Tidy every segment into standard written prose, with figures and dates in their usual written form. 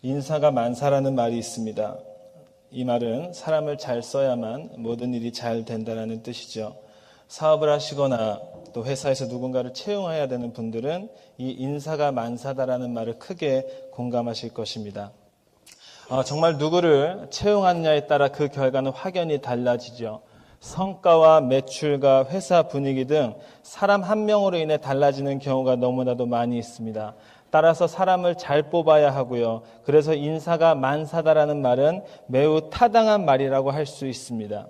인사가 만사라는 말이 있습니다. 이 말은 사람을 잘 써야만 모든 일이 잘 된다는 뜻이죠. 사업을 하시거나 또 회사에서 누군가를 채용해야 되는 분들은 이 인사가 만사다라는 말을 크게 공감하실 것입니다. 정말 누구를 채용하느냐에 따라 그 결과는 확연히 달라지죠. 성과와 매출과 회사 분위기 등 사람 한 명으로 인해 달라지는 경우가 너무나도 많이 있습니다. 따라서 사람을 잘 뽑아야 하고요. 그래서 인사가 만사다라는 말은 매우 타당한 말이라고 할 수 있습니다.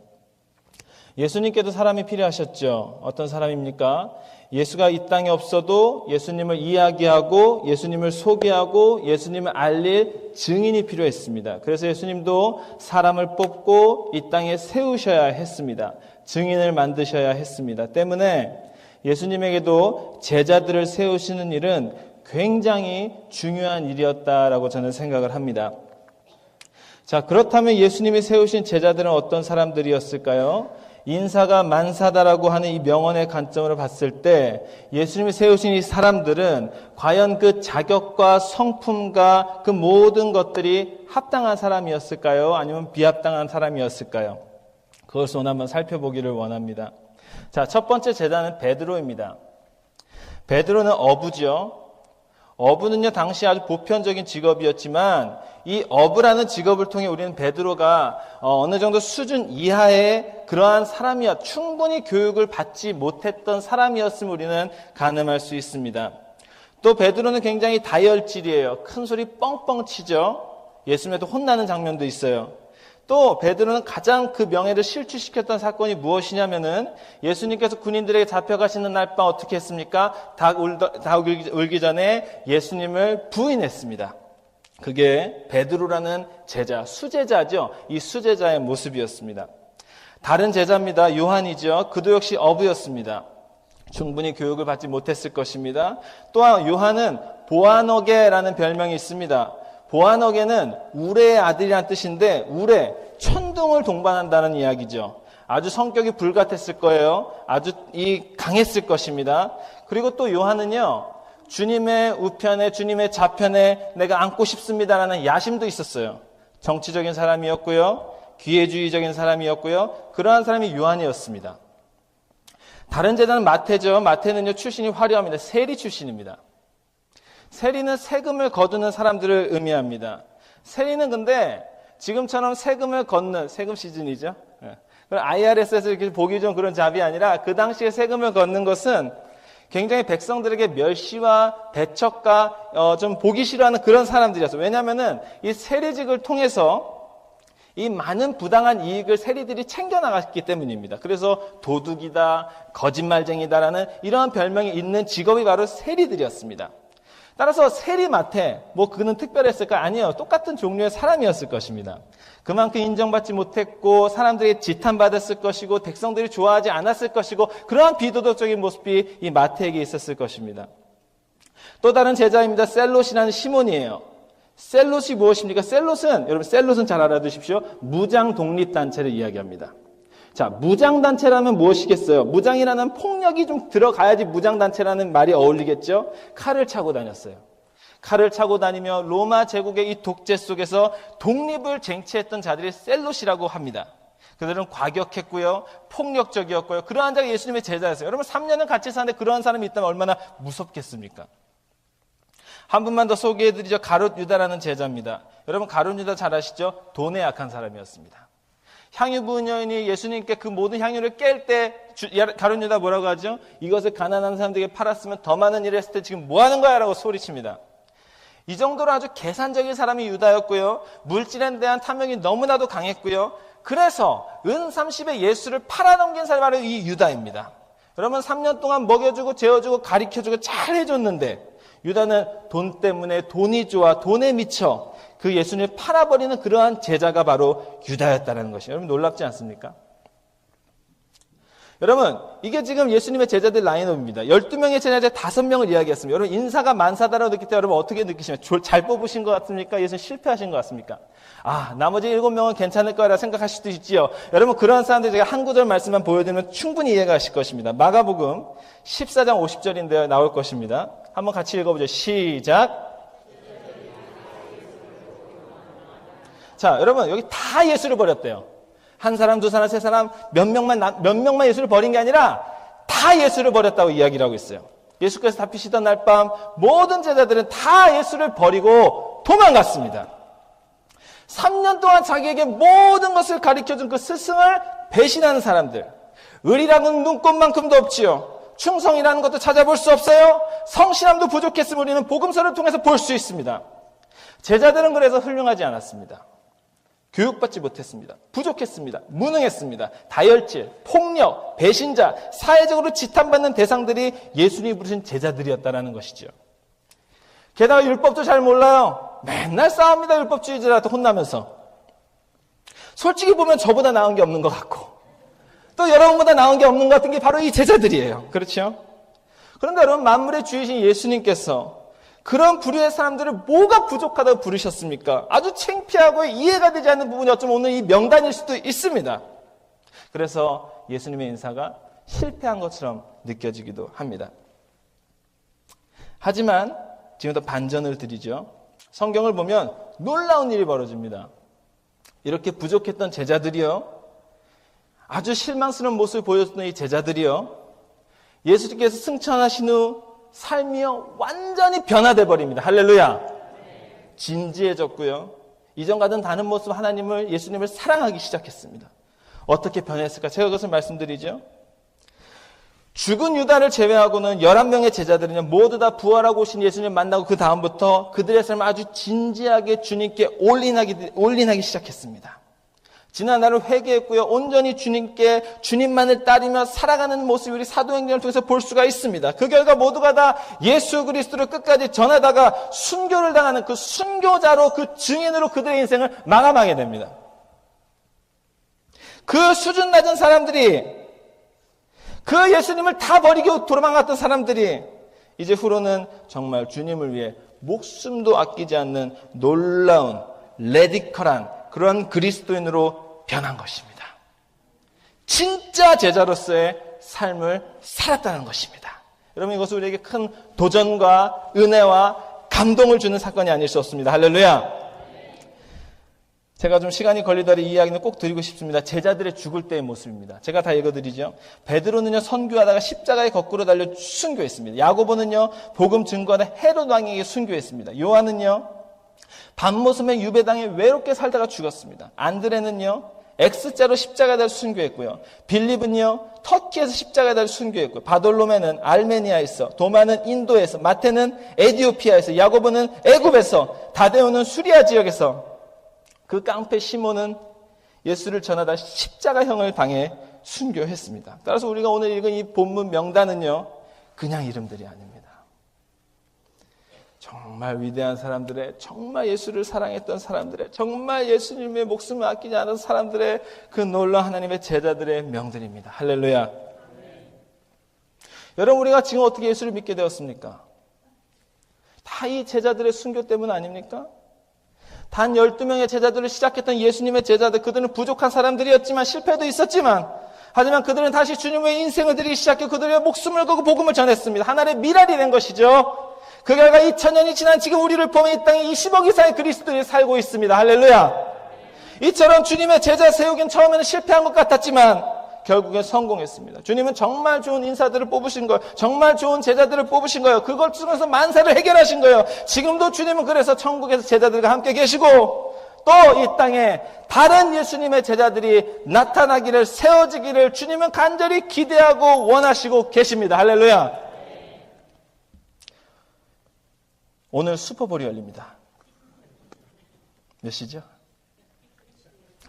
예수님께도 사람이 필요하셨죠. 어떤 사람입니까? 예수가 이 땅에 없어도 예수님을 이야기하고 예수님을 소개하고 예수님을 알릴 증인이 필요했습니다. 그래서 예수님도 사람을 뽑고 이 땅에 세우셔야 했습니다. 증인을 만드셔야 했습니다. 때문에 예수님에게도 제자들을 세우시는 일은 굉장히 중요한 일이었다라고 저는 생각을 합니다. 자, 그렇다면 예수님이 세우신 제자들은 어떤 사람들이었을까요? 인사가 만사다라고 하는 이 명언의 관점으로 봤을 때 예수님이 세우신 이 사람들은 과연 그 자격과 성품과 그 모든 것들이 합당한 사람이었을까요? 아니면 비합당한 사람이었을까요? 그것을 오늘 한번 살펴보기를 원합니다. 자, 첫 번째 제자는 베드로입니다. 베드로는 어부죠. 어부는요, 당시 아주 보편적인 직업이었지만 이 어부라는 직업을 통해 우리는 베드로가 어느 정도 수준 이하의 그러한 사람이었, 충분히 교육을 받지 못했던 사람이었음을 우리는 가늠할 수 있습니다. 또 베드로는 굉장히 다혈질이에요. 큰 소리 뻥뻥 치죠. 예수님에도 혼나는 장면도 있어요. 또 베드로는 가장 그 명예를 실추시켰던 사건이 무엇이냐면은 예수님께서 군인들에게 잡혀가시는 날 밤 어떻게 했습니까? 닭 울기 전에 예수님을 부인했습니다. 그게 베드로라는 제자, 수제자죠. 이 수제자의 모습이었습니다. 다른 제자입니다. 요한이죠. 그도 역시 어부였습니다. 충분히 교육을 받지 못했을 것입니다. 또한 요한은 보아너게라는 별명이 있습니다. 보아너게는 우레의 아들이라는 뜻인데 우레, 천둥을 동반한다는 이야기죠. 아주 성격이 불같았을 거예요. 아주 강했을 것입니다. 그리고 또 요한은요, 주님의 우편에, 주님의 좌편에 내가 앉고 싶습니다라는 야심도 있었어요. 정치적인 사람이었고요. 기회주의적인 사람이었고요. 그러한 사람이 요한이었습니다. 다른 제자는 마태죠. 마태는요, 출신이 화려합니다. 세리 출신입니다. 세리는 세금을 거두는 사람들을 의미합니다. 세리는 근데 지금처럼 세금을 걷는, 세금 시즌이죠. IRS에서 이렇게 보기 좋은 그런 잡이 아니라 그 당시에 세금을 걷는 것은 굉장히 백성들에게 멸시와 배척과 좀 보기 싫어하는 그런 사람들이었어요. 왜냐하면은 이 세리직을 통해서 이 많은 부당한 이익을 세리들이 챙겨나갔기 때문입니다. 그래서 도둑이다, 거짓말쟁이다라는 이러한 별명이 있는 직업이 바로 세리들이었습니다. 따라서 세리 마태, 그는 특별했을까? 아니에요. 똑같은 종류의 사람이었을 것입니다. 그만큼 인정받지 못했고 사람들이 지탄받았을 것이고 백성들이 좋아하지 않았을 것이고 그러한 비도덕적인 모습이 이 마태에게 있었을 것입니다. 또 다른 제자입니다. 셀롯이라는 시몬이에요. 셀롯이 무엇입니까? 여러분 셀롯은 잘 알아두십시오. 무장 독립단체를 이야기합니다. 자, 무장단체라면 무엇이겠어요? 무장이라는 폭력이 좀 들어가야지 무장단체라는 말이 어울리겠죠? 칼을 차고 다녔어요. 칼을 차고 다니며 로마 제국의 이 독재 속에서 독립을 쟁취했던 자들이 셀롯이라고 합니다. 그들은 과격했고요. 폭력적이었고요. 그러한 자가 예수님의 제자였어요. 여러분 3년은 같이 사는데 그러한 사람이 있다면 얼마나 무섭겠습니까? 한 분만 더 소개해드리죠. 가룟 유다라는 제자입니다. 여러분 가룟 유다 잘 아시죠? 돈에 약한 사람이었습니다. 향유 부은 여인이 예수님께 그 모든 향유를 깰 때 가룟 유다 뭐라고 하죠? 이것을 가난한 사람들에게 팔았으면 더 많은 일을 했을 때 지금 뭐 하는 거야? 라고 소리칩니다. 이 정도로 아주 계산적인 사람이 유다였고요. 물질에 대한 탐욕이 너무나도 강했고요. 그래서 은 30에 예수를 팔아넘긴 사람이 바로 이 유다입니다. 여러분 3년 동안 먹여주고 재워주고 가르쳐주고 잘 해줬는데 유다는 돈 때문에 돈이 좋아 돈에 미쳐 그 예수님을 팔아버리는 그러한 제자가 바로 유다였다는 것이 여러분 놀랍지 않습니까? 여러분 이게 지금 예수님의 제자들 라인업입니다. 12명의 제자들 5명을 이야기했습니다. 여러분 인사가 만사다라고 느낄 때 여러분 어떻게 느끼시나요? 잘 뽑으신 것 같습니까? 예수님 실패하신 것 같습니까? 나머지 7명은 괜찮을 거라 생각하실 수도 있지요. 여러분 그런 사람들 제가 한 구절 말씀만 보여드리면 충분히 이해가 하실 것입니다. 마가복음 14장 50절인데요. 나올 것입니다. 한번 같이 읽어보죠. 시작. 자, 여러분, 여기 다 예수를 버렸대요. 한 사람, 두 사람, 세 사람, 몇 명만 예수를 버린 게 아니라 다 예수를 버렸다고 이야기를 하고 있어요. 예수께서 잡히시던 날 밤 모든 제자들은 다 예수를 버리고 도망갔습니다. 3년 동안 자기에게 모든 것을 가르쳐준 그 스승을 배신하는 사람들. 의리라는 눈꼽만큼도 없지요. 충성이라는 것도 찾아볼 수 없어요. 성실함도 부족했음을 우리는 복음서를 통해서 볼 수 있습니다. 제자들은 그래서 훌륭하지 않았습니다. 교육받지 못했습니다. 부족했습니다. 무능했습니다. 다혈질, 폭력, 배신자, 사회적으로 지탄받는 대상들이 예수님이 부르신 제자들이었다는 것이죠. 게다가 율법도 잘 몰라요. 맨날 싸웁니다. 율법주의자한테 혼나면서. 솔직히 보면 저보다 나은 게 없는 것 같고 또 여러분보다 나은 게 없는 것 같은 게 바로 이 제자들이에요. 그렇죠? 그런데 여러분, 만물의 주이신 예수님께서 그런 부류의 사람들을 뭐가 부족하다고 부르셨습니까? 아주 창피하고 이해가 되지 않는 부분이 어쩌면 오늘 이 명단일 수도 있습니다. 그래서 예수님의 인사가 실패한 것처럼 느껴지기도 합니다. 하지만 지금부터 반전을 드리죠. 성경을 보면 놀라운 일이 벌어집니다. 이렇게 부족했던 제자들이요, 아주 실망스러운 모습을 보여주는 이 제자들이요, 예수님께서 승천하신 후 삶이요 완전히 변화돼 버립니다. 할렐루야. 진지해졌고요, 이전과는 다른 모습 하나님을, 예수님을 사랑하기 시작했습니다. 어떻게 변했을까? 제가 그것을 말씀드리죠. 죽은 유다를 제외하고는 11명의 제자들은요, 모두 다 부활하고 오신 예수님을 만나고 그 다음부터 그들의 삶을 아주 진지하게 주님께 올인하기 시작했습니다. 지난날을 회개했고요, 온전히 주님만을 따르며 살아가는 모습을 우리 사도행전을 통해서 볼 수가 있습니다. 그 결과 모두가 다 예수 그리스도를 끝까지 전하다가 순교를 당하는 그 순교자로, 그 증인으로 그들의 인생을 마감하게 됩니다. 그 수준 낮은 사람들이, 그 예수님을 다 버리고 도망갔던 사람들이 이제 후로는 정말 주님을 위해 목숨도 아끼지 않는 놀라운 레디컬한 그런 그리스도인으로 변한 것입니다. 진짜 제자로서의 삶을 살았다는 것입니다. 여러분, 이것은 우리에게 큰 도전과 은혜와 감동을 주는 사건이 아닐 수 없습니다. 할렐루야. 제가 좀 시간이 걸리더라도 이 이야기는 꼭 드리고 싶습니다. 제자들의 죽을 때의 모습입니다. 제가 다 읽어드리죠. 베드로는요, 선교하다가 십자가에 거꾸로 달려 순교했습니다. 야고보는요, 복음 증거하다 헤롯 왕에게 순교했습니다. 요한은요, 밤모섬에 유배당에 외롭게 살다가 죽었습니다. 안드레는요, X자로 십자가에 달려 순교했고요. 빌립은요, 터키에서 십자가에 달려 순교했고요. 바돌로메는 알메니아에서, 도마는 인도에서, 마태는 에디오피아에서, 야고보는 애굽에서, 다데오는 수리아 지역에서, 그 깡패 시몬은 예수를 전하다 십자가형을 당해 순교했습니다. 따라서 우리가 오늘 읽은 이 본문 명단은요, 그냥 이름들이 아닙니다. 정말 위대한 사람들의, 정말 예수를 사랑했던 사람들의, 정말 예수님의 목숨을 아끼지 않은 사람들의 그 놀라운 하나님의 제자들의 명들입니다. 할렐루야. 여러분, 우리가 지금 어떻게 예수를 믿게 되었습니까? 다 이 제자들의 순교 때문 아닙니까? 단 12명의 제자들을 시작했던 예수님의 제자들, 그들은 부족한 사람들이었지만, 실패도 있었지만, 하지만 그들은 다시 주님의 인생을 드리기 시작해 그들의 목숨을 걸고 복음을 전했습니다. 하나님의 미랄이 된 것이죠. 그 결과 2000년이 지난 지금 우리를 보면 이 땅에 20억 이상의 그리스도인이 살고 있습니다. 할렐루야. 이처럼 주님의 제자 세우기는 처음에는 실패한 것 같았지만 결국엔 성공했습니다. 주님은 정말 좋은 인사들을 뽑으신 거예요. 정말 좋은 제자들을 뽑으신 거예요. 그걸 통해서 만사를 해결하신 거예요. 지금도 주님은 그래서 천국에서 제자들과 함께 계시고 또 이 땅에 다른 예수님의 제자들이 나타나기를, 세워지기를 주님은 간절히 기대하고 원하시고 계십니다. 할렐루야. 오늘 슈퍼볼이 열립니다. 몇 시죠?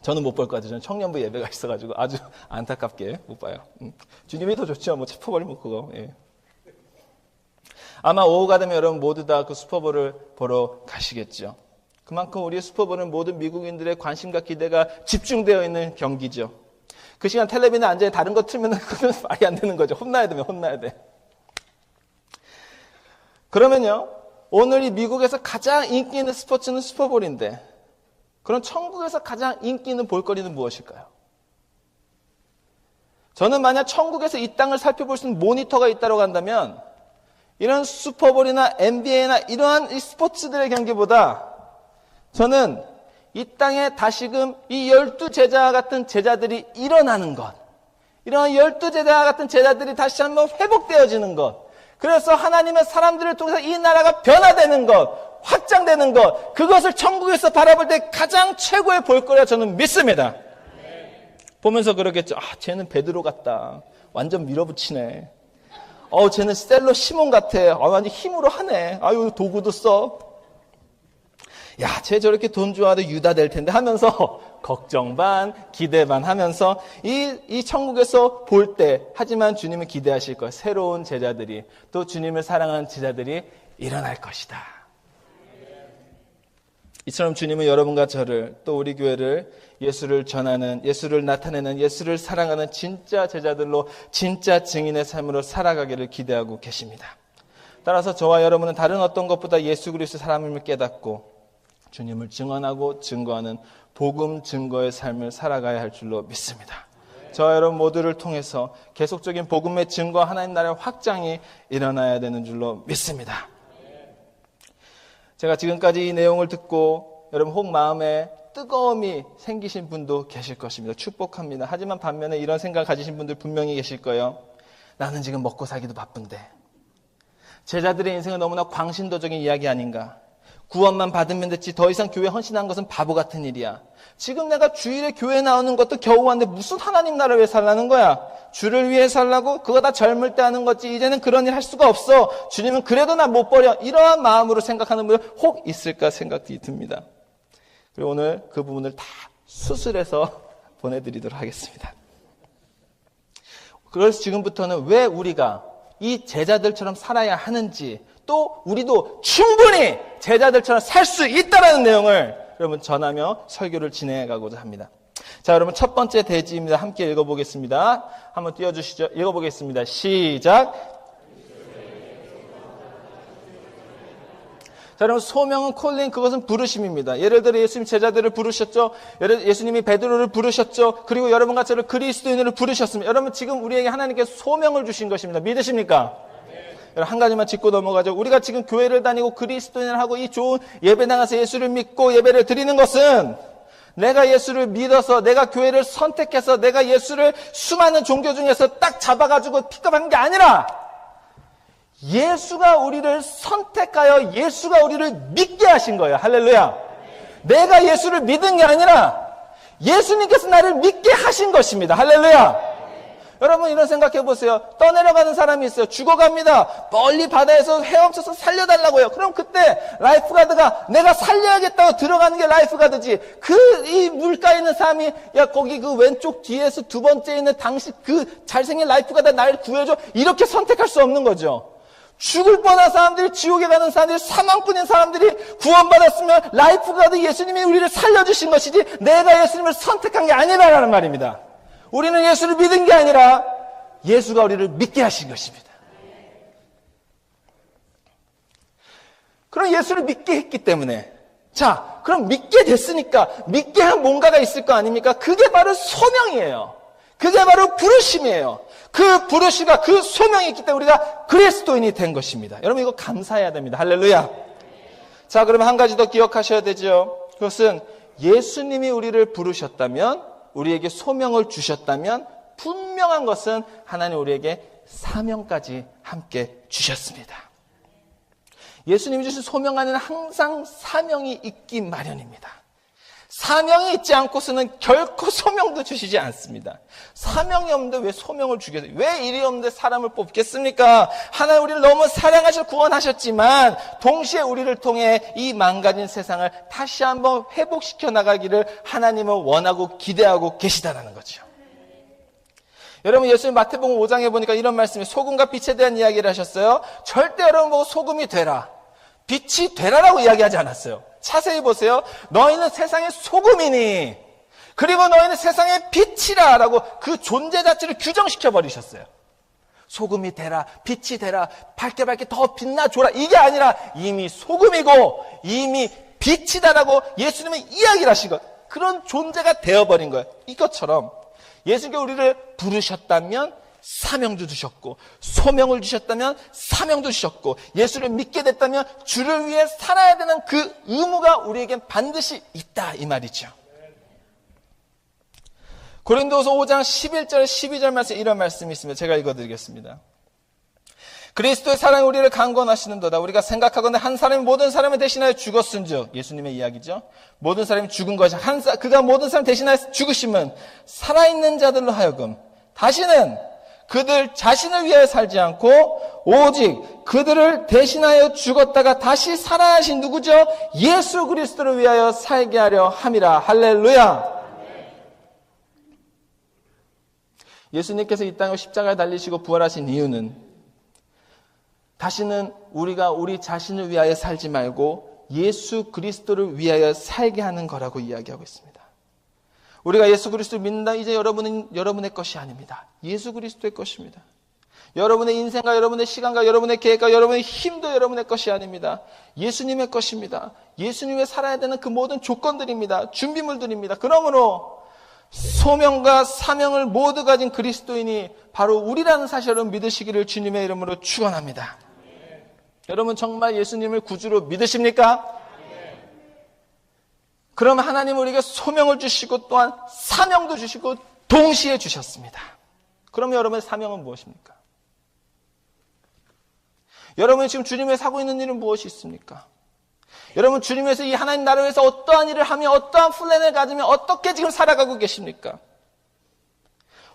저는 못 볼 것 같아요. 저는 청년부 예배가 있어가지고 아주 안타깝게 못 봐요. 주님이 더 좋죠. 뭐 슈퍼볼이 뭐 그거. 예. 아마 오후가 되면 여러분 모두 다 그 슈퍼볼을 보러 가시겠죠. 그만큼 우리의 슈퍼볼은 모든 미국인들의 관심과 기대가 집중되어 있는 경기죠. 그 시간 텔레비전에 앉아 다른 거 틀면 그건 말이 안 되는 거죠. 혼나야 되면 혼나야 돼. 그러면요, 오늘 이 미국에서 가장 인기 있는 스포츠는 슈퍼볼인데, 그럼 천국에서 가장 인기 있는 볼거리는 무엇일까요? 저는 만약 천국에서 이 땅을 살펴볼 수 있는 모니터가 있다고 한다면 이런 슈퍼볼이나 NBA나 이러한 이 스포츠들의 경기보다 저는 이 땅에 다시금 이 12제자와 같은 제자들이 일어나는 것, 이런 12제자와 같은 제자들이 다시 한번 회복되어지는 것, 그래서 하나님의 사람들을 통해서 이 나라가 변화되는 것, 확장되는 것, 그것을 천국에서 바라볼 때 가장 최고의 볼거리라 저는 믿습니다. 보면서 그러겠죠. 쟤는 베드로 같다. 완전 밀어붙이네. 쟤는 셀로 시몬 같아. 완전 힘으로 하네. 도구도 써. 야, 쟤 저렇게 돈 좋아하도 유다 될 텐데 하면서 걱정 반, 기대 반 하면서 이 천국에서 볼 때, 하지만 주님은 기대하실 거예요. 새로운 제자들이, 또 주님을 사랑하는 제자들이 일어날 것이다. 이처럼 주님은 여러분과 저를, 또 우리 교회를 예수를 전하는, 예수를 나타내는, 예수를 사랑하는 진짜 제자들로, 진짜 증인의 삶으로 살아가기를 기대하고 계십니다. 따라서 저와 여러분은 다른 어떤 것보다 예수 그리스도 사람임을 깨닫고 주님을 증언하고 증거하는 복음 증거의 삶을 살아가야 할 줄로 믿습니다. 저와 여러분 모두를 통해서 계속적인 복음의 증거, 하나님 나라의 확장이 일어나야 되는 줄로 믿습니다. 제가 지금까지 이 내용을 듣고 여러분 혹 마음에 뜨거움이 생기신 분도 계실 것입니다. 축복합니다. 하지만 반면에 이런 생각 가지신 분들 분명히 계실 거예요. 나는 지금 먹고 살기도 바쁜데. 제자들의 인생은 너무나 광신도적인 이야기 아닌가. 구원만 받으면 됐지 더 이상 교회 헌신한 것은 바보 같은 일이야. 지금 내가 주일에 교회 나오는 것도 겨우 한데 무슨 하나님 나라를 위해 살라는 거야. 주를 위해 살라고? 그거 다 젊을 때 하는 거지. 이제는 그런 일 할 수가 없어. 주님은 그래도 나 못 버려. 이러한 마음으로 생각하는 분들 혹 있을까 생각이 듭니다. 그리고 오늘 그 부분을 다 수술해서 보내드리도록 하겠습니다. 그래서 지금부터는 왜 우리가 이 제자들처럼 살아야 하는지, 또 우리도 충분히 제자들처럼 살 수 있다는 내용을 여러분 전하며 설교를 진행해가고자 합니다. 자, 여러분 첫 번째 대지입니다. 함께 읽어보겠습니다. 한번 띄워주시죠. 읽어보겠습니다. 시작. 자, 여러분 소명은 콜링, 그것은 부르심입니다. 예를 들어 예수님 제자들을 부르셨죠. 예수님이 베드로를 부르셨죠. 그리고 여러분과 저를 그리스도인으로 부르셨습니다. 여러분 지금 우리에게 하나님께서 소명을 주신 것입니다. 믿으십니까? 한 가지만 짚고 넘어가죠. 우리가 지금 교회를 다니고 그리스도인을 하고 이 좋은 예배 나가서 예수를 믿고 예배를 드리는 것은 내가 예수를 믿어서, 내가 교회를 선택해서, 내가 예수를 수많은 종교 중에서 딱 잡아가지고 픽업한 게 아니라 예수가 우리를 선택하여 예수가 우리를 믿게 하신 거예요. 할렐루야. 내가 예수를 믿은 게 아니라 예수님께서 나를 믿게 하신 것입니다. 할렐루야. 여러분 이런 생각해 보세요. 떠내려가는 사람이 있어요. 죽어갑니다. 멀리 바다에서 헤엄쳐서 살려달라고요. 그럼 그때 라이프가드가 내가 살려야겠다고 들어가는 게 라이프가드지. 이 물가에 있는 사람이 야 거기 그 왼쪽 뒤에서 두 번째 있는 당신 그 잘생긴 라이프가드 날 구해줘. 이렇게 선택할 수 없는 거죠. 죽을 뻔한 사람들이, 지옥에 가는 사람들이, 사망뿐인 사람들이 구원받았으면 라이프가드 예수님이 우리를 살려주신 것이지 내가 예수님을 선택한 게 아니라는 말입니다. 우리는 예수를 믿은 게 아니라 예수가 우리를 믿게 하신 것입니다. 그럼 예수를 믿게 했기 때문에, 자, 그럼 믿게 됐으니까 믿게 한 뭔가가 있을 거 아닙니까? 그게 바로 소명이에요. 그게 바로 부르심이에요. 그 부르심과 그 소명이 있기 때문에 우리가 그리스도인이 된 것입니다. 여러분 이거 감사해야 됩니다. 할렐루야. 자, 그러면 한 가지 더 기억하셔야 되죠. 그것은 예수님이 우리를 부르셨다면, 우리에게 소명을 주셨다면 분명한 것은 하나님 우리에게 사명까지 함께 주셨습니다. 예수님이 주신 소명 안에는 항상 사명이 있기 마련입니다. 사명이 있지 않고서는 결코 소명도 주시지 않습니다. 사명이 없는데 왜 소명을 주겠어요? 왜 일이 없는데 사람을 뽑겠습니까? 하나님 우리를 너무 사랑하셔 구원하셨지만 동시에 우리를 통해 이 망가진 세상을 다시 한번 회복시켜 나가기를 하나님은 원하고 기대하고 계시다라는 거죠. 여러분 예수님 마태복음 5장에 보니까 이런 말씀이 소금과 빛에 대한 이야기를 하셨어요. 절대 여러분 보고 소금이 되라, 빛이 되라라고 이야기하지 않았어요. 자세히 보세요. 너희는 세상의 소금이니 그리고 너희는 세상의 빛이라 라고 그 존재 자체를 규정시켜 버리셨어요. 소금이 되라, 빛이 되라, 밝게 밝게 더 빛나줘라, 이게 아니라 이미 소금이고 이미 빛이다라고 예수님은 이야기를 하신 것, 그런 존재가 되어버린 거예요. 이것처럼 예수님께 우리를 부르셨다면 사명도 주셨고, 소명을 주셨다면 사명도 주셨고, 예수를 믿게 됐다면 주를 위해 살아야 되는 그 의무가 우리에겐 반드시 있다, 이 말이죠. 고린도서 5장 11절 12절 말씀, 이런 말씀이 있습니다. 제가 읽어드리겠습니다. 그리스도의 사랑이 우리를 강권하시는도다. 우리가 생각하건대 한 사람이 모든 사람을 대신하여 죽었은즉, 예수님의 이야기죠. 모든 사람이 죽은 것이 그가 모든 사람 대신하여 죽으심은 살아있는 자들로 하여금 다시는 그들 자신을 위하여 살지 않고 오직 그들을 대신하여 죽었다가 다시 살아나신 누구죠? 예수 그리스도를 위하여 살게 하려 함이라. 할렐루야. 예수님께서 이 땅에 십자가에 달리시고 부활하신 이유는 다시는 우리가 우리 자신을 위하여 살지 말고 예수 그리스도를 위하여 살게 하는 거라고 이야기하고 있습니다. 우리가 예수 그리스도를 믿는다. 이제 여러분은 여러분의 것이 아닙니다. 예수 그리스도의 것입니다. 여러분의 인생과 여러분의 시간과 여러분의 계획과 여러분의 힘도 여러분의 것이 아닙니다. 예수님의 것입니다. 예수님의 살아야 되는 그 모든 조건들입니다. 준비물들입니다. 그러므로 소명과 사명을 모두 가진 그리스도인이 바로 우리라는 사실을 믿으시기를 주님의 이름으로 축원합니다. 여러분 정말 예수님을 구주로 믿으십니까? 그러면 하나님은 우리에게 소명을 주시고 또한 사명도 주시고 동시에 주셨습니다. 그러면 여러분의 사명은 무엇입니까? 여러분이 지금 주님 위해 하고 있는 일은 무엇이 있습니까? 여러분 주님 위해서 이 하나님 나라를 위해서 어떠한 일을 하며 어떠한 플랜을 가지며 어떻게 지금 살아가고 계십니까?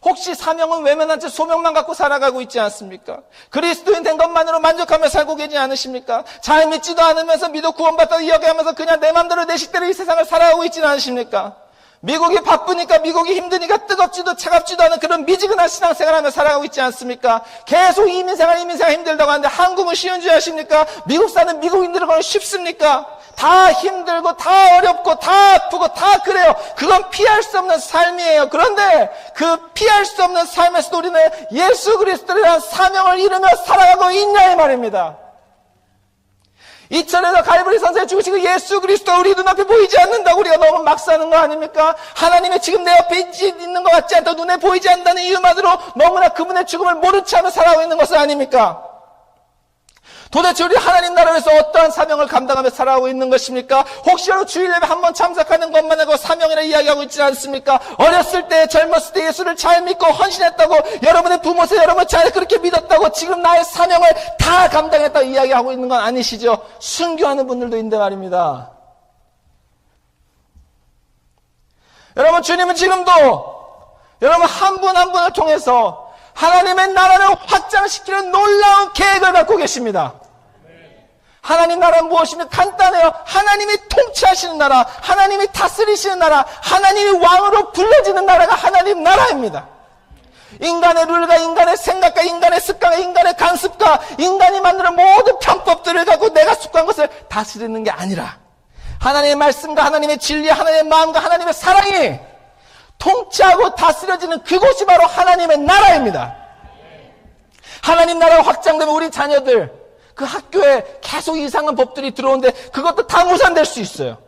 혹시 사명은 외면한 채 소명만 갖고 살아가고 있지 않습니까? 그리스도인 된 것만으로 만족하며 살고 계지 않으십니까? 잘 믿지도 않으면서 믿어 구원받다고 이야기하면서 그냥 내 맘대로 내 식대로 이 세상을 살아가고 있지는 않으십니까? 미국이 바쁘니까, 미국이 힘드니까 뜨겁지도 차갑지도 않은 그런 미지근한 신앙생활하며 살아가고 있지 않습니까? 계속 이민생활 힘들다고 하는데 한국은 쉬운 줄 아십니까? 미국 사는 미국인들은 그건 쉽습니까? 다 힘들고 다 어렵고 다 아프고 다 그래요. 그건 피할 수 없는 삶이에요. 그런데 그 피할 수 없는 삶에서도 우리는 예수 그리스도에 대한 사명을 이루며 살아가고 있냐 이 말입니다. 이천에서 갈보리 선사에 죽으시고 예수 그리스도 우리 눈앞에 보이지 않는다고 우리가 너무 막 사는 거 아닙니까? 하나님이 지금 내 옆에 있는 것 같지 않다 눈에 보이지 않는다는 이유만으로 너무나 그분의 죽음을 모른 채 하며 살아가고 있는 것은 아닙니까? 도대체 우리 하나님 나라에서 어떠한 사명을 감당하며 살아가고 있는 것입니까? 혹시라도 주일 예배 한번 참석하는 것만 해도 사명이라 이야기하고 있지 않습니까? 어렸을 때 젊었을 때 예수를 잘 믿고 헌신했다고 여러분의 부모세 여러분 잘 그렇게 믿었다고 지금 나의 사명을 다 감당했다고 이야기하고 있는 건 아니시죠? 순교하는 분들도 있는데 말입니다. 여러분 주님은 지금도 여러분 한 분 한 분을 통해서 하나님의 나라를 확장시키는 놀라운 계획을 갖고 계십니다. 하나님 나라는 무엇이면 간단해요. 하나님이 통치하시는 나라, 하나님이 다스리시는 나라, 하나님이 왕으로 불려지는 나라가 하나님 나라입니다. 인간의 룰과 인간의 생각과 인간의 습관과 인간의 간습과 인간이 만드는 모든 편법들을 갖고 내가 숙고한 것을 다스리는 게 아니라 하나님의 말씀과 하나님의 진리, 하나님의 마음과 하나님의 사랑이 통치하고 다스려지는 그곳이 바로 하나님의 나라입니다. 하나님 나라가 확장되면 우리 자녀들 그 학교에 계속 이상한 법들이 들어오는데 그것도 다 무산될 수 있어요.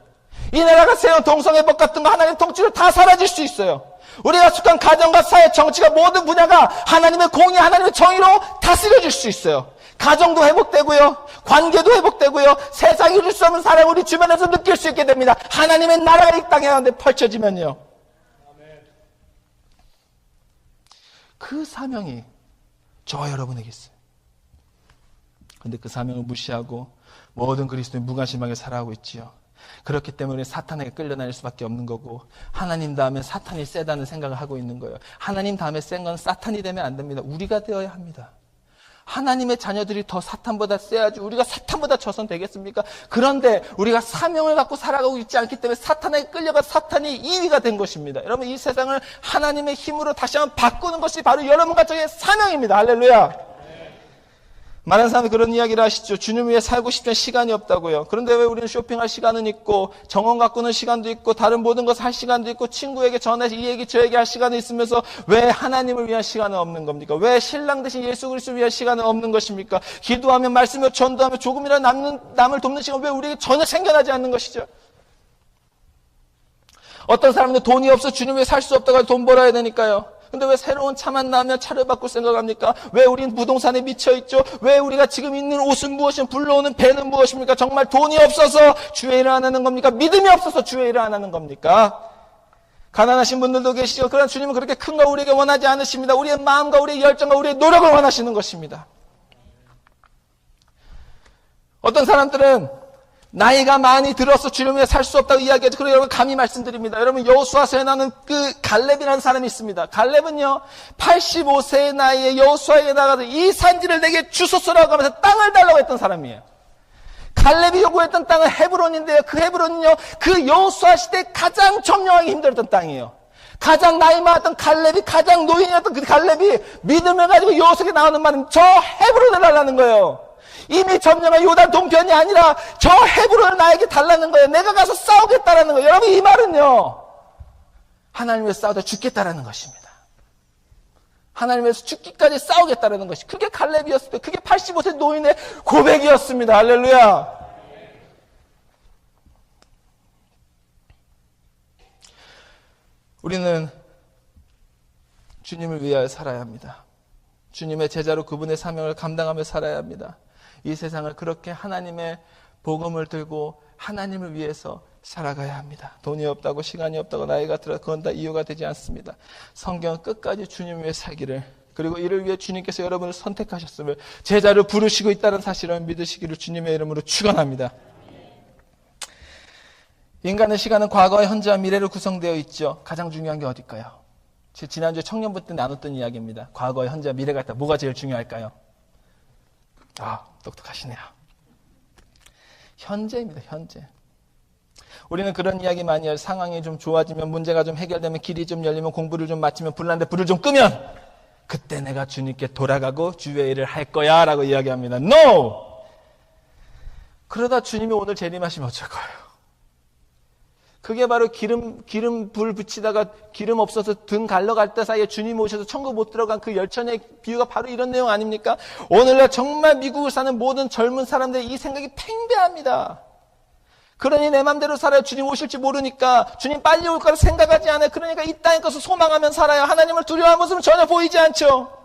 이 나라가 세운 동성애법 같은 거 하나님 통치로 다 사라질 수 있어요. 우리가 속한 가정과 사회, 정치가 모든 분야가 하나님의 공의, 하나님의 정의로 다스려질 수 있어요. 가정도 회복되고요. 관계도 회복되고요. 세상이 이룰 수 없는 사랑을 우리 주변에서 느낄 수 있게 됩니다. 하나님의 나라가 이 땅에 가운데 펼쳐지면요. 그 사명이 저와 여러분에게 있어요. 그런데 그 사명을 무시하고 모든 그리스도인 무관심하게 살아가고 있지요. 그렇기 때문에 사탄에게 끌려다닐 수밖에 없는 거고 하나님 다음에 사탄이 세다는 생각을 하고 있는 거예요. 하나님 다음에 센 건 사탄이 되면 안 됩니다. 우리가 되어야 합니다. 하나님의 자녀들이 더 사탄보다 세야지 우리가 사탄보다 져선 되겠습니까? 그런데 우리가 사명을 갖고 살아가고 있지 않기 때문에 사탄에게 끌려가 사탄이 2위가 된 것입니다. 여러분 이 세상을 하나님의 힘으로 다시 한번 바꾸는 것이 바로 여러분과 저의 사명입니다. 할렐루야. 많은 사람이 그런 이야기를 하시죠. 주님 위해 살고 싶은 시간이 없다고요. 그런데 왜 우리는 쇼핑할 시간은 있고 정원 가꾸는 시간도 있고 다른 모든 것을 할 시간도 있고 친구에게 전해서 이 얘기 저 얘기 할 시간이 있으면서 왜 하나님을 위한 시간은 없는 겁니까? 왜 신랑 대신 예수 그리스도를 위한 시간은 없는 것입니까? 기도하며 말씀을 전도하며 조금이라도 남을 돕는 시간 왜 우리에게 전혀 생겨나지 않는 것이죠? 어떤 사람들 돈이 없어 주님 위해 살 수 없다고 돈 벌어야 되니까요. 근데 왜 새로운 차만 나면 차를 바꿀 생각합니까? 왜 우린 부동산에 미쳐있죠? 왜 우리가 지금 있는 옷은 무엇이며 불러오는 배는 무엇입니까? 정말 돈이 없어서 주의 일을 안 하는 겁니까? 믿음이 없어서 주의 일을 안 하는 겁니까? 가난하신 분들도 계시죠. 그러나 주님은 그렇게 큰 거 우리에게 원하지 않으십니다. 우리의 마음과 우리의 열정과 우리의 노력을 원하시는 것입니다. 어떤 사람들은 나이가 많이 들어서 주님을 위해 살 수 없다고 이야기하죠. 그리고 여러분 감히 말씀드립니다. 여러분 여호수아서에 나오는 그 갈렙이라는 사람이 있습니다. 갈렙은요 85세의 나이에 여호수아에게 나가서 이 산지를 내게 주소서라고 하면서 땅을 달라고 했던 사람이에요. 갈렙이 요구했던 땅은 헤브론인데요. 그 헤브론은요 그 여호수아 시대 가장 점령하기 힘들었던 땅이에요. 가장 나이 많았던 갈렙이, 가장 노인이었던 그 갈렙이 믿음을 가지고 여호수아에게 나오는 말은 저 헤브론을 달라는 거예요. 이미 점령한 요단 동편이 아니라 저 헤브론을 나에게 달라는 거예요. 내가 가서 싸우겠다라는 거예요. 여러분 이 말은요 하나님 위해서 싸우다 죽겠다라는 것입니다. 하나님 위해서 죽기까지 싸우겠다라는 것이 그게 갈렙이었습니다. 그게 85세 노인의 고백이었습니다. 할렐루야. 우리는 주님을 위하여 살아야 합니다. 주님의 제자로 그분의 사명을 감당하며 살아야 합니다. 이 세상을 그렇게 하나님의 복음을 들고 하나님을 위해서 살아가야 합니다. 돈이 없다고 시간이 없다고 나이가 들어 그건 다 이유가 되지 않습니다. 성경은 끝까지 주님 위해 살기를 그리고 이를 위해 주님께서 여러분을 선택하셨음을 제자를 부르시고 있다는 사실을 믿으시기를 주님의 이름으로 축원합니다. 인간의 시간은 과거와 현재와 미래로 구성되어 있죠. 가장 중요한 게 어딜까요? 지난주에 청년부 때 나눴던 이야기입니다. 과거와 현재와 미래가 있다. 뭐가 제일 중요할까요? 똑똑하시네요. 현재입니다. 현재. 우리는 그런 이야기 많이 해요. 상황이 좀 좋아지면 문제가 좀 해결되면 길이 좀 열리면 공부를 좀 마치면 불난데 불을 좀 끄면 그때 내가 주님께 돌아가고 주의 일을 할 거야 라고 이야기합니다. No! 그러다 주님이 오늘 재림하시면 어쩔 거예요? 그게 바로 기름 불 붙이다가 기름 없어서 등 갈러갈 때 사이에 주님 오셔서 천국 못 들어간 그 열천의 비유가 바로 이런 내용 아닙니까? 오늘날 정말 미국을 사는 모든 젊은 사람들의 이 생각이 팽배합니다. 그러니 내 맘대로 살아요. 주님 오실지 모르니까. 주님 빨리 올 거라 생각하지 않아요. 그러니까 이 땅의 것을 소망하면 살아요. 하나님을 두려워하는 모습은 전혀 보이지 않죠.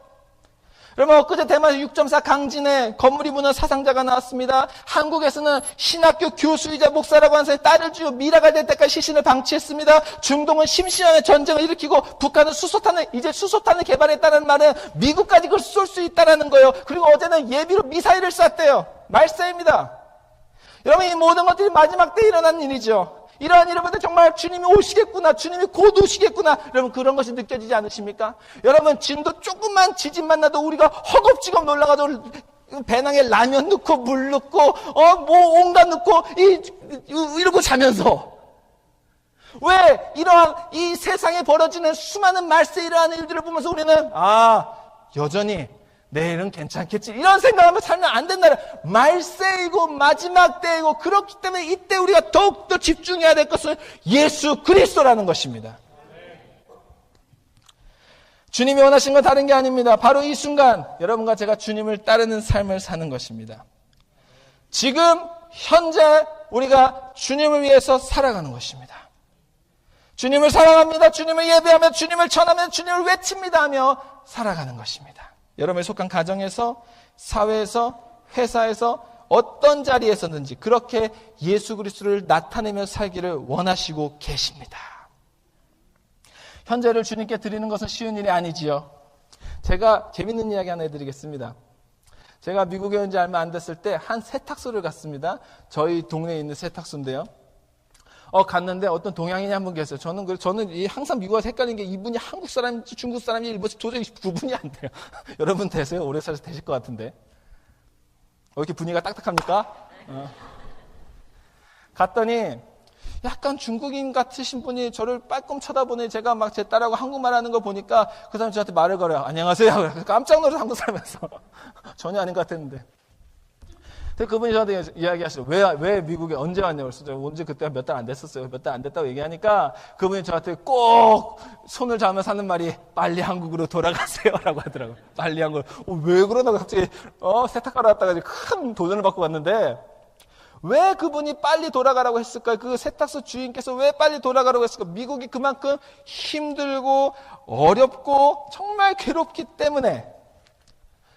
여러분 엊그제 대만에서 6.4 강진에 건물이 무너진 사상자가 나왔습니다. 한국에서는 신학교 교수이자 목사라고 하는 사람이 딸을 주고 미라가 될 때까지 시신을 방치했습니다. 중동은 심심한 전쟁을 일으키고 북한은 이제 수소탄을 개발했다는 말은 미국까지 그걸 쏠 수 있다는 거예요. 그리고 어제는 예비로 미사일을 쐈대요. 말세입니다. 여러분 이 모든 것들이 마지막 때 일어난 일이죠. 이러한 일을 볼 때 정말 주님이 오시겠구나, 주님이 곧 오시겠구나, 여러분 그런 것이 느껴지지 않으십니까? 여러분 진도 조금만 지진만 나도 우리가 허겁지겁 놀라가지고 배낭에 라면 넣고 물 넣고 뭐 온갖 넣고 이러고 자면서 왜 이러한 이 세상에 벌어지는 수많은 말세 이러한 일들을 보면서 우리는 여전히 내일은 괜찮겠지 이런 생각하면 살면 안 된다. 말세이고 마지막 때이고 그렇기 때문에 이때 우리가 더욱더 집중해야 될 것은 예수 그리스도라는 것입니다. 주님이 원하신 건 다른 게 아닙니다. 바로 이 순간 여러분과 제가 주님을 따르는 삶을 사는 것입니다. 지금 현재 우리가 주님을 위해서 살아가는 것입니다. 주님을 사랑합니다. 주님을 예배하며 주님을 전하며 주님을 외칩니다 하며 살아가는 것입니다. 여러분이 속한 가정에서, 사회에서, 회사에서 어떤 자리에서든지 그렇게 예수 그리스도를 나타내며 살기를 원하시고 계십니다. 현재를 주님께 드리는 것은 쉬운 일이 아니지요. 제가 재밌는 이야기 하나 해드리겠습니다. 제가 미국에 온 지 얼마 안 됐을 때 한 세탁소를 갔습니다. 저희 동네에 있는 세탁소인데요. 갔는데 어떤 동양인이 한 분 계세요. 저는 항상 미국 와서 헷갈리는 게 이분이 한국 사람인지 중국 사람인지 일본인지 도저히 구분이 안 돼요. 여러분 되세요? 오래 살아서 되실 것 같은데. 왜 이렇게 분위기가 딱딱합니까? 갔더니 약간 중국인 같으신 분이 저를 빠끔 쳐다보니 제가 막 제 딸하고 한국말 하는 거 보니까 그 사람이 저한테 말을 걸어요. 안녕하세요. 깜짝 놀라서 한국 사람에서 전혀 아닌 것 같았는데. 그분이 저한테 이야기하시죠. 왜 미국에 언제 왔냐고. 그래서 언제 그때 몇 달 안 됐었어요. 몇 달 안 됐다고 얘기하니까 그분이 저한테 꼭 손을 잡으면서 하는 말이 빨리 한국으로 돌아가세요 라고 하더라고요. 빨리 한국으로. 왜 그러나 갑자기 세탁하러 왔다가 큰 도전을 받고 갔는데 왜 그분이 빨리 돌아가라고 했을까요? 그 세탁소 주인께서 왜 빨리 돌아가라고 했을까요? 미국이 그만큼 힘들고 어렵고 정말 괴롭기 때문에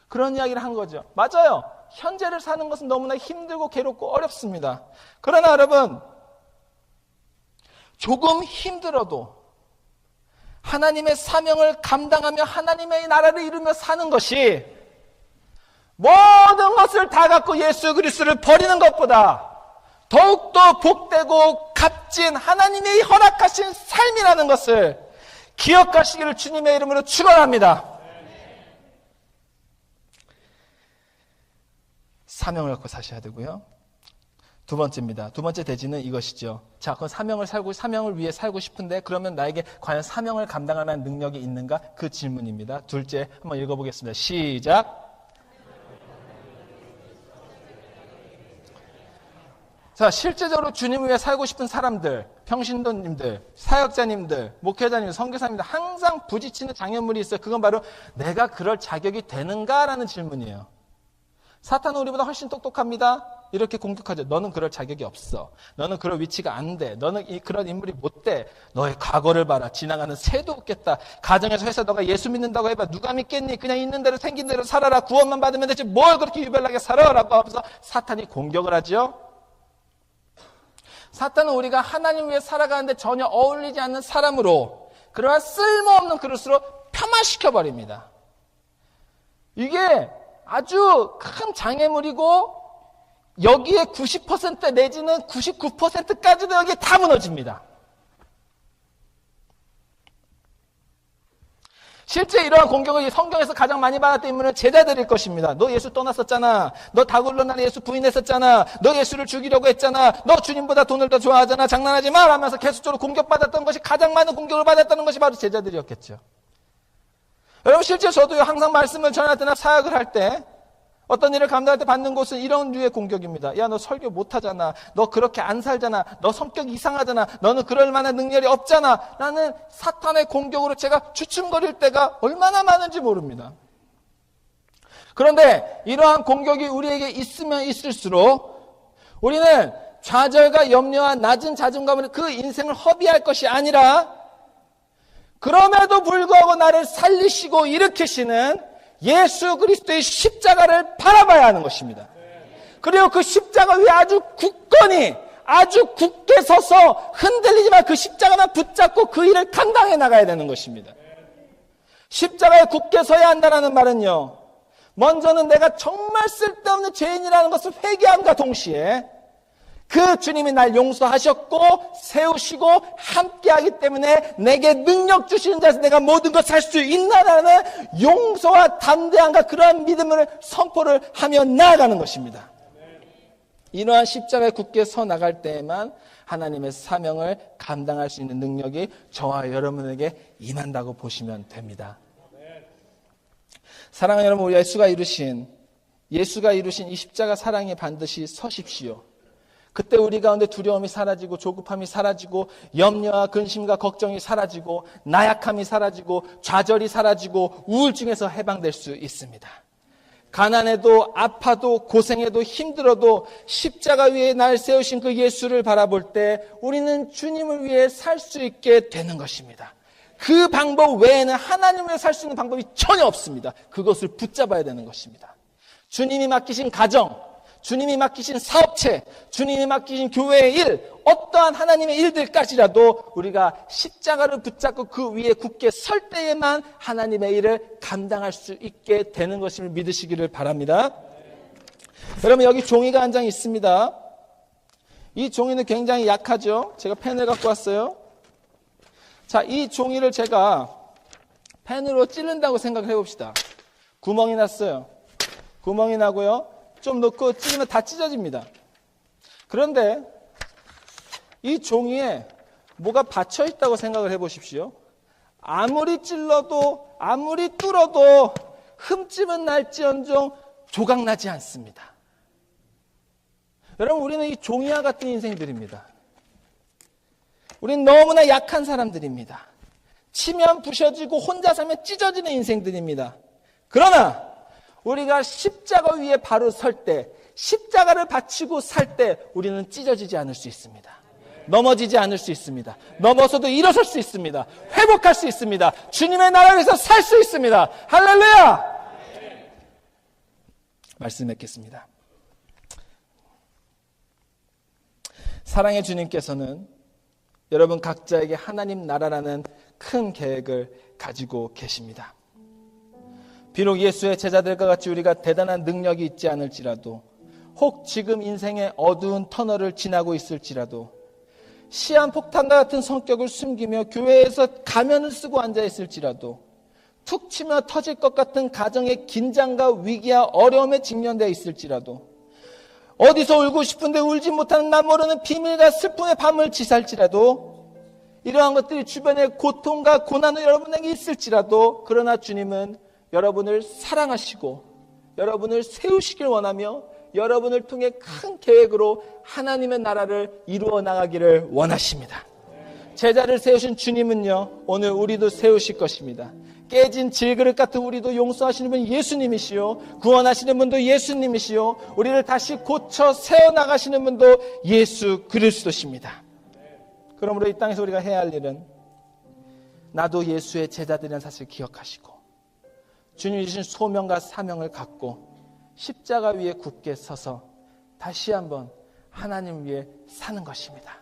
그런 이야기를 한 거죠. 맞아요. 현재를 사는 것은 너무나 힘들고 괴롭고 어렵습니다. 그러나 여러분, 조금 힘들어도 하나님의 사명을 감당하며 하나님의 나라를 이루며 사는 것이 모든 것을 다 갖고 예수 그리스도를 버리는 것보다 더욱더 복되고 값진 하나님의 허락하신 삶이라는 것을 기억하시기를 주님의 이름으로 축원합니다. 사명을 갖고 사셔야 되고요. 두 번째입니다. 두 번째 대지는 이것이죠. 자, 그럼 사명을 위해 살고 싶은데 그러면 나에게 과연 사명을 감당할 만한 능력이 있는가? 그 질문입니다. 둘째, 한번 읽어보겠습니다. 시작. 자, 실제적으로 주님을 위해 살고 싶은 사람들, 평신도님들, 사역자님들, 목회자님들, 선교사님들 항상 부딪히는 장애물이 있어요. 그건 바로 내가 그럴 자격이 되는가라는 질문이에요. 사탄은 우리보다 훨씬 똑똑합니다. 이렇게 공격하죠. 너는 그럴 자격이 없어. 너는 그럴 위치가 안 돼. 너는 그런 인물이 못 돼. 너의 과거를 봐라. 지나가는 새도 없겠다. 가정에서 해서 너가 예수 믿는다고 해봐. 누가 믿겠니? 그냥 있는 대로 생긴 대로 살아라. 구원만 받으면 되지. 뭘 그렇게 유별나게 살아? 라고 하면서 사탄이 공격을 하죠. 사탄은 우리가 하나님 위해 살아가는데 전혀 어울리지 않는 사람으로 그러한 쓸모없는 그릇으로 폄하시켜버립니다. 이게 아주 큰 장애물이고 여기에 90% 내지는 99%까지도 여기에 다 무너집니다. 실제 이러한 공격을 성경에서 가장 많이 받았던 인물은 제자들일 것입니다. 너 예수 떠났었잖아. 너 다굴로 날 예수 부인했었잖아. 너 예수를 죽이려고 했잖아. 너 주님보다 돈을 더 좋아하잖아. 장난하지 마 하면서 계속적으로 공격받았던 것이 가장 많은 공격을 받았다는 것이 바로 제자들이었겠죠. 여러분 실제 저도요 항상 말씀을 전할 때나 사역을 할 때 어떤 일을 감당할 때 받는 것은 이런 류의 공격입니다. 야, 너 설교 못하잖아. 너 그렇게 안 살잖아. 너 성격 이상하잖아. 너는 그럴 만한 능력이 없잖아. 라는 사탄의 공격으로 제가 주춤거릴 때가 얼마나 많은지 모릅니다. 그런데 이러한 공격이 우리에게 있으면 있을수록 우리는 좌절과 염려와 낮은 자존감으로 그 인생을 허비할 것이 아니라 그럼에도 불구하고 나를 살리시고 일으키시는 예수 그리스도의 십자가를 바라봐야 하는 것입니다. 그리고 그 십자가 위에 아주 굳건히 아주 굳게 서서 흔들리지만 그 십자가만 붙잡고 그 일을 감당해 나가야 되는 것입니다. 십자가에 굳게 서야 한다는 말은요, 먼저는 내가 정말 쓸데없는 죄인이라는 것을 회개함과 동시에 그 주님이 날 용서하셨고 세우시고 함께하기 때문에 내게 능력 주시는 자에서 내가 모든 것 할 수 있나라는 용서와 담대함과 그러한 믿음을 선포를 하며 나아가는 것입니다. 이러한 십자가에 굳게 서 나갈 때에만 하나님의 사명을 감당할 수 있는 능력이 저와 여러분에게 임한다고 보시면 됩니다. 사랑하는 여러분, 우리 예수가 이루신 이 십자가 사랑에 반드시 서십시오. 그때 우리 가운데 두려움이 사라지고 조급함이 사라지고 염려와 근심과 걱정이 사라지고 나약함이 사라지고 좌절이 사라지고 우울증에서 해방될 수 있습니다. 가난해도 아파도 고생해도 힘들어도 십자가 위에 날 세우신 그 예수를 바라볼 때 우리는 주님을 위해 살 수 있게 되는 것입니다. 그 방법 외에는 하나님을 위해 살 수 있는 방법이 전혀 없습니다. 그것을 붙잡아야 되는 것입니다. 주님이 맡기신 가정, 주님이 맡기신 사업체, 주님이 맡기신 교회의 일, 어떠한 하나님의 일들까지라도 우리가 십자가를 붙잡고 그 위에 굳게 설 때에만 하나님의 일을 감당할 수 있게 되는 것을 믿으시기를 바랍니다. 여러분, 여기 종이가 한 장 있습니다. 이 종이는 굉장히 약하죠. 제가 펜을 갖고 왔어요. 자, 이 종이를 제가 펜으로 찌른다고 생각을 해봅시다. 구멍이 났어요. 구멍이 나고요. 좀 넣고 찌르면 다 찢어집니다. 그런데 이 종이에 뭐가 받쳐 있다고 생각을 해보십시오. 아무리 찔러도 아무리 뚫어도 흠집은 날지언정 조각나지 않습니다. 여러분, 우리는 이 종이와 같은 인생들입니다. 우리는 너무나 약한 사람들입니다. 치면 부셔지고 혼자 살면 찢어지는 인생들입니다. 그러나 우리가 십자가 위에 바로 설 때 십자가를 바치고 살 때 우리는 찢어지지 않을 수 있습니다. 넘어지지 않을 수 있습니다. 넘어서도 일어설 수 있습니다. 회복할 수 있습니다. 주님의 나라 위해서 살 수 있습니다. 할렐루야! 말씀 맺겠습니다. 사랑의 주님께서는 여러분 각자에게 하나님 나라라는 큰 계획을 가지고 계십니다. 비록 예수의 제자들과 같이 우리가 대단한 능력이 있지 않을지라도, 혹 지금 인생의 어두운 터널을 지나고 있을지라도, 시한폭탄과 같은 성격을 숨기며 교회에서 가면을 쓰고 앉아 있을지라도, 툭 치며 터질 것 같은 가정의 긴장과 위기와 어려움에 직면되어 있을지라도, 어디서 울고 싶은데 울지 못하는 나 모르는 비밀과 슬픔의 밤을 지살지라도, 이러한 것들이 주변의 고통과 고난은 여러분에게 있을지라도, 그러나 주님은 여러분을 사랑하시고 여러분을 세우시길 원하며 여러분을 통해 큰 계획으로 하나님의 나라를 이루어 나가기를 원하십니다. 제자를 세우신 주님은요, 오늘 우리도 세우실 것입니다. 깨진 질그릇 같은 우리도 용서하시는 분 예수님이시요, 구원하시는 분도 예수님이시요, 우리를 다시 고쳐 세워나가시는 분도 예수 그리스도십니다. 그러므로 이 땅에서 우리가 해야 할 일은 나도 예수의 제자들이라는 사실을 기억하시고 주님이 주신 소명과 사명을 갖고 십자가 위에 굳게 서서 다시 한번 하나님 위해 사는 것입니다.